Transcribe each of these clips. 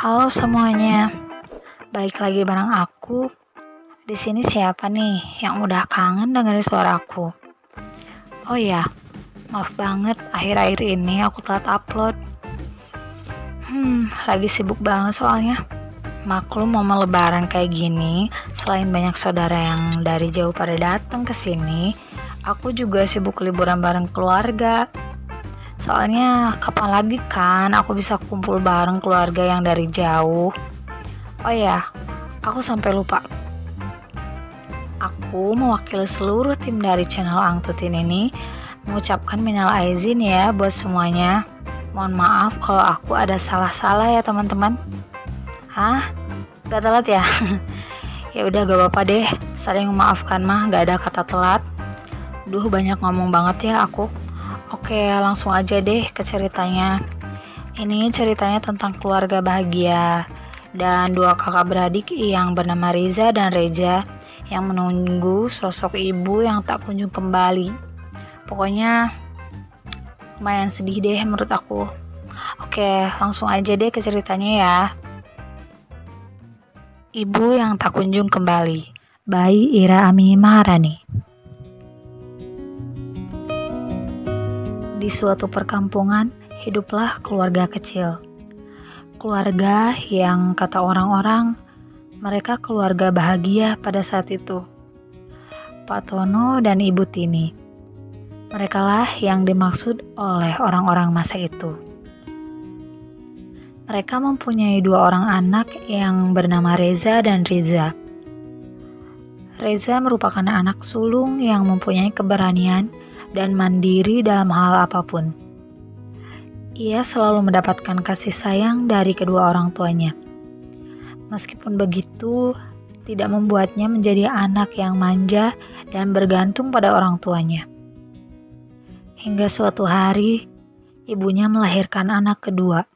Halo semuanya, balik lagi bareng aku. Di sini siapa nih yang udah kangen dengerin suaraku? Oh ya, maaf banget akhir-akhir ini aku telat upload. Lagi sibuk banget soalnya. Maklum momen lebaran kayak gini, selain banyak saudara yang dari jauh pada datang ke sini, aku juga sibuk liburan bareng keluarga. Soalnya kapan lagi kan aku bisa kumpul bareng keluarga yang dari jauh. Oh ya, aku sampai lupa. Aku mewakili seluruh tim dari channel Angtutin ini mengucapkan minal aizin ya buat semuanya. Mohon maaf kalau aku ada salah-salah ya teman-teman. Hah? Gak telat ya? Ya udah gak apa-apa deh, saling memaafkan mah, gak ada kata telat. Duh, banyak ngomong banget ya aku. Oke, langsung aja deh ke ceritanya. Ini ceritanya tentang keluarga bahagia dan dua kakak beradik yang bernama Riza dan Reza yang menunggu sosok ibu yang tak kunjung kembali. Pokoknya lumayan sedih deh menurut aku. Oke, langsung aja deh ke ceritanya ya. Ibu yang tak kunjung kembali, by Ira Ami Maharani. Di suatu perkampungan, hiduplah keluarga kecil. Keluarga yang kata orang-orang, mereka keluarga bahagia pada saat itu. Pak Tono dan Ibu Tini. Merekalah yang dimaksud oleh orang-orang masa itu. Mereka mempunyai dua orang anak yang bernama Reza dan Riza. Reza merupakan anak sulung yang mempunyai keberanian dan mandiri dalam hal apapun. Ia selalu mendapatkan kasih sayang dari kedua orang tuanya. Meskipun begitu, tidak membuatnya menjadi anak yang manja dan bergantung pada orang tuanya. Hingga suatu hari, ibunya melahirkan anak kedua,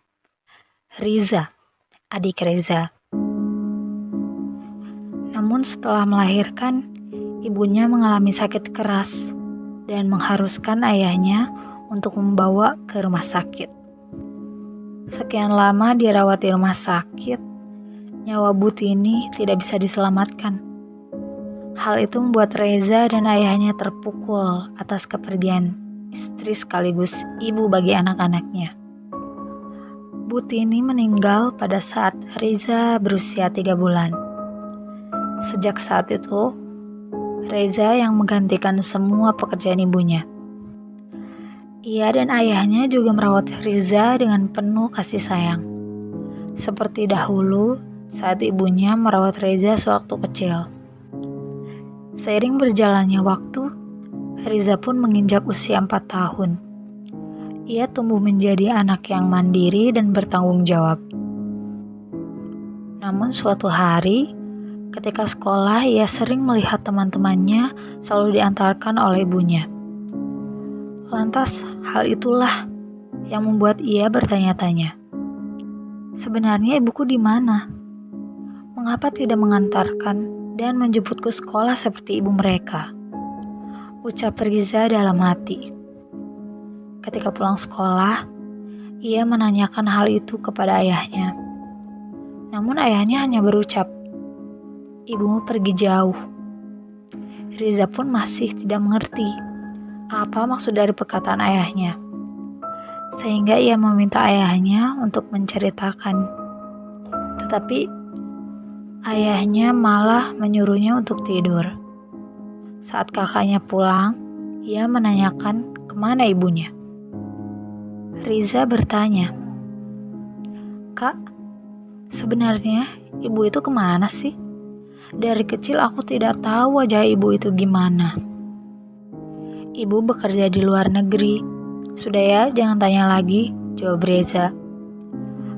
Riza, adik Reza. Namun setelah melahirkan, ibunya mengalami sakit keras dan mengharuskan ayahnya untuk membawa ke rumah sakit. Sekian lama dirawat di rumah sakit, nyawa Bu Tini tidak bisa diselamatkan. Hal itu membuat Reza dan ayahnya terpukul atas kepergian istri sekaligus ibu bagi anak-anaknya. Bu Tini meninggal pada saat Reza berusia 3 bulan. Sejak saat itu, Reza yang menggantikan semua pekerjaan ibunya. Ia dan ayahnya juga merawat Riza dengan penuh kasih sayang. Seperti dahulu saat ibunya merawat Reza sewaktu kecil. Seiring berjalannya waktu, Riza pun menginjak usia 4 tahun. Ia tumbuh menjadi anak yang mandiri dan bertanggung jawab. Namun suatu hari, ketika sekolah, ia sering melihat teman-temannya selalu diantarkan oleh ibunya. Lantas, hal itulah yang membuat ia bertanya-tanya. Sebenarnya ibuku di mana? Mengapa tidak mengantarkan dan menjemputku sekolah seperti ibu mereka? Ucap Riza dalam hati. Ketika pulang sekolah, ia menanyakan hal itu kepada ayahnya. Namun ayahnya hanya berucap, "Ibumu pergi jauh." Riza pun masih tidak mengerti apa maksud dari perkataan ayahnya. Sehingga ia meminta ayahnya untuk menceritakan. Tetapi ayahnya malah menyuruhnya untuk tidur. Saat kakaknya pulang, ia menanyakan kemana ibunya. Riza bertanya, "Kak, sebenarnya ibu itu kemana sih? Dari kecil aku tidak tahu wajah ibu itu gimana." "Ibu bekerja di luar negeri." "Sudah ya, jangan tanya lagi," jawab Reza.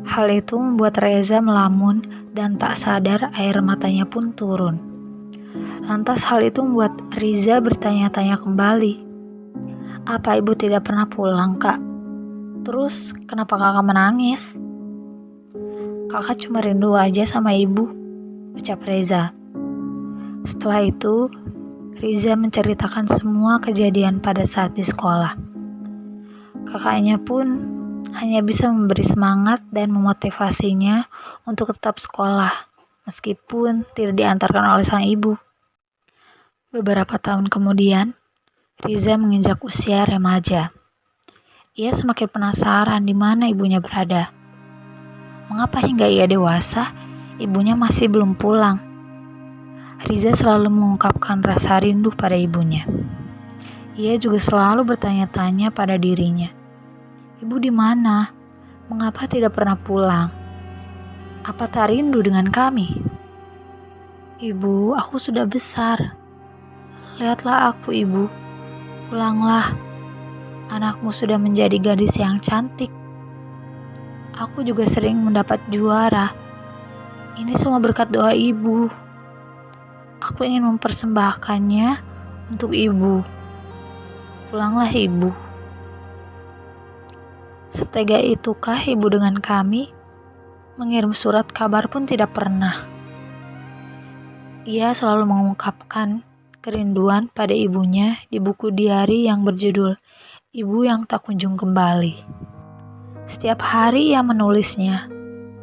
Hal itu membuat Reza melamun dan tak sadar air matanya pun turun. Lantas hal itu membuat Riza bertanya-tanya kembali. "Apa ibu tidak pernah pulang, Kak? Terus kenapa kakak menangis?" "Kakak cuma rindu aja sama ibu," ucap Reza. Setelah itu, Riza menceritakan semua kejadian pada saat di sekolah. Kakaknya pun hanya bisa memberi semangat dan memotivasinya untuk tetap sekolah, meskipun tidak diantarkan oleh sang ibu. Beberapa tahun kemudian, Riza menginjak usia remaja. Ia semakin penasaran di mana ibunya berada. Mengapa hingga ia dewasa, ibunya masih belum pulang? Riza selalu mengungkapkan rasa rindu pada ibunya. Ia juga selalu bertanya-tanya pada dirinya, ibu di mana? Mengapa tidak pernah pulang? Apa tak rindu dengan kami? Ibu, aku sudah besar. Lihatlah aku, ibu. Pulanglah. Anakmu sudah menjadi gadis yang cantik. Aku juga sering mendapat juara. Ini semua berkat doa ibu. Aku ingin mempersembahkannya untuk ibu. Pulanglah ibu. Setega itukah ibu dengan kami? Mengirim surat kabar pun tidak pernah. Ia selalu mengungkapkan kerinduan pada ibunya di buku diari yang berjudul Ibu yang Tak Kunjung Kembali. Setiap hari ia menulisnya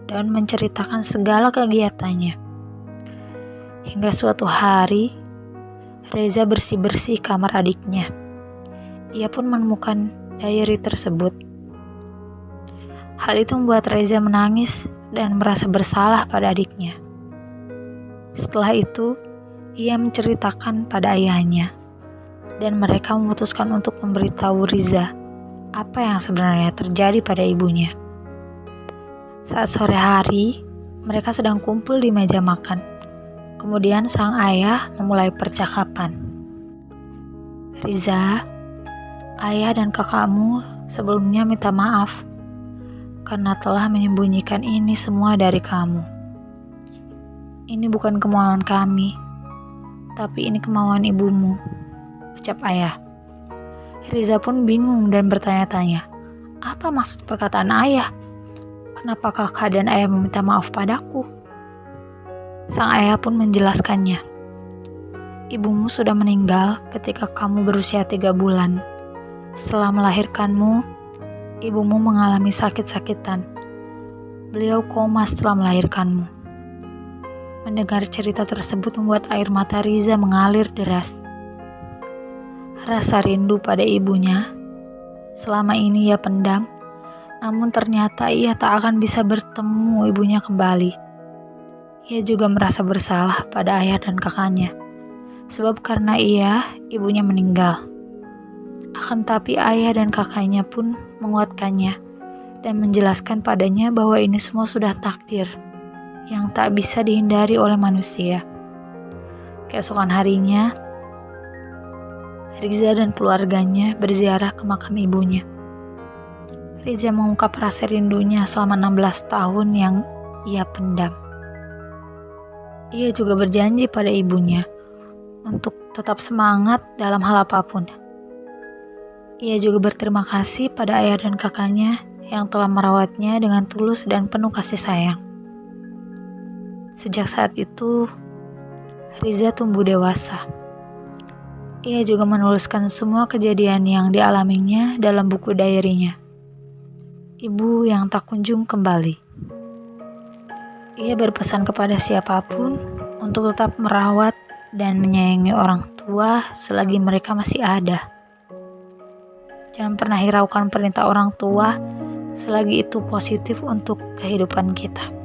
dan menceritakan segala kegiatannya. Hingga suatu hari, Reza bersih-bersih kamar adiknya. Ia pun menemukan diary tersebut. Hal itu membuat Reza menangis dan merasa bersalah pada adiknya. Setelah itu, ia menceritakan pada ayahnya, dan mereka memutuskan untuk memberitahu Riza apa yang sebenarnya terjadi pada ibunya. Saat sore hari, mereka sedang kumpul di meja makan. Kemudian sang ayah memulai percakapan. Riza, ayah dan kakakmu sebelumnya minta maaf karena telah menyembunyikan ini semua dari kamu. Ini bukan kemauan kami, tapi ini kemauan ibumu, ucap ayah. Riza pun bingung dan bertanya-tanya, apa maksud perkataan ayah? Kenapa kakak dan ayah meminta maaf padaku? Sang ayah pun menjelaskannya. Ibumu sudah meninggal ketika kamu berusia 3 bulan. Setelah melahirkanmu, ibumu mengalami sakit-sakitan. Beliau koma setelah melahirkanmu. Mendengar cerita tersebut membuat air mata Riza mengalir deras. Rasa rindu pada ibunya selama ini ia pendam, namun ternyata ia tak akan bisa bertemu ibunya kembali. Ia juga merasa bersalah pada ayah dan kakaknya, sebab karena ibunya meninggal. Akan tapi ayah dan kakaknya pun menguatkannya dan menjelaskan padanya bahwa ini semua sudah takdir yang tak bisa dihindari oleh manusia. Keesokan harinya, Riza dan keluarganya berziarah ke makam ibunya. Riza mengungkap rasa rindunya selama 16 tahun yang ia pendam. Ia juga berjanji pada ibunya untuk tetap semangat dalam hal apapun. Ia juga berterima kasih pada ayah dan kakaknya yang telah merawatnya dengan tulus dan penuh kasih sayang. Sejak saat itu, Riza tumbuh dewasa. Ia juga menuliskan semua kejadian yang dialaminya dalam buku diary-nya, Ibu yang Tak Kunjung Kembali. Ia berpesan kepada siapapun untuk tetap merawat dan menyayangi orang tua selagi mereka masih ada. Jangan pernah hiraukan perintah orang tua selagi itu positif untuk kehidupan kita.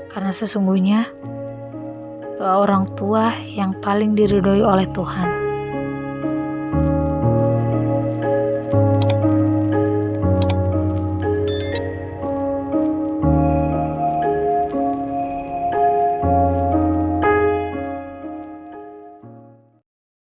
Karena sesungguhnya doa orang tua yang paling diridhoi oleh Tuhan.